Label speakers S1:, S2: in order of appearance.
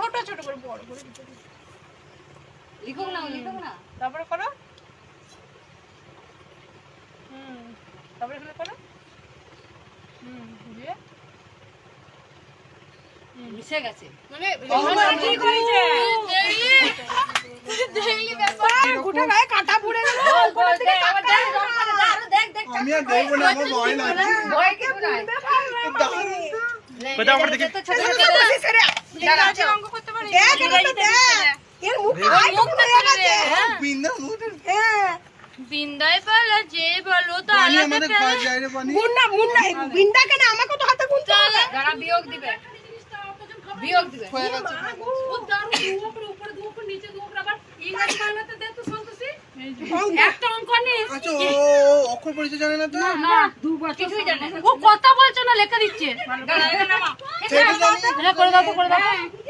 S1: ছোট ছোট করে বড় করে
S2: লিখুক না
S1: তারপরে করো তারপরে এখানে করো দিয়ে
S2: মিশে গেছে
S1: মানে
S2: ঠিক হয়েছে
S1: ডেইলি ব্যাপার গুটা গায়ে কাটা পুড়ে গেল
S2: দেখ
S3: আমি আর দেখবো না, আমার ভয় লাগছে।
S2: ভয় কিছু নাই
S3: কোথাও আমার দেখি
S2: তো ছোট ছোট
S1: অঙ্ক করতে পারি এর মুখ
S3: বিন্দা মুটে
S4: বিন্দায় পালা যে বলো তো
S3: পানি আমাদের খাওয়া যায় রে পানি।
S1: মুন্না বিন্দা কেন আমাকে তো হাতে গুনতে হবে
S2: যারা বিয়োগ দিবে
S3: হয়ে গেছে।
S4: একটা অঙ্ক নিস
S3: আচ্ছা ও অক্ষর পরিচয় জানে না তো?
S4: না
S2: কিছুই জানে না
S4: ও কথা বলছো না লেখা দিচ্ছে
S3: সেটা জানি।
S4: করে দাও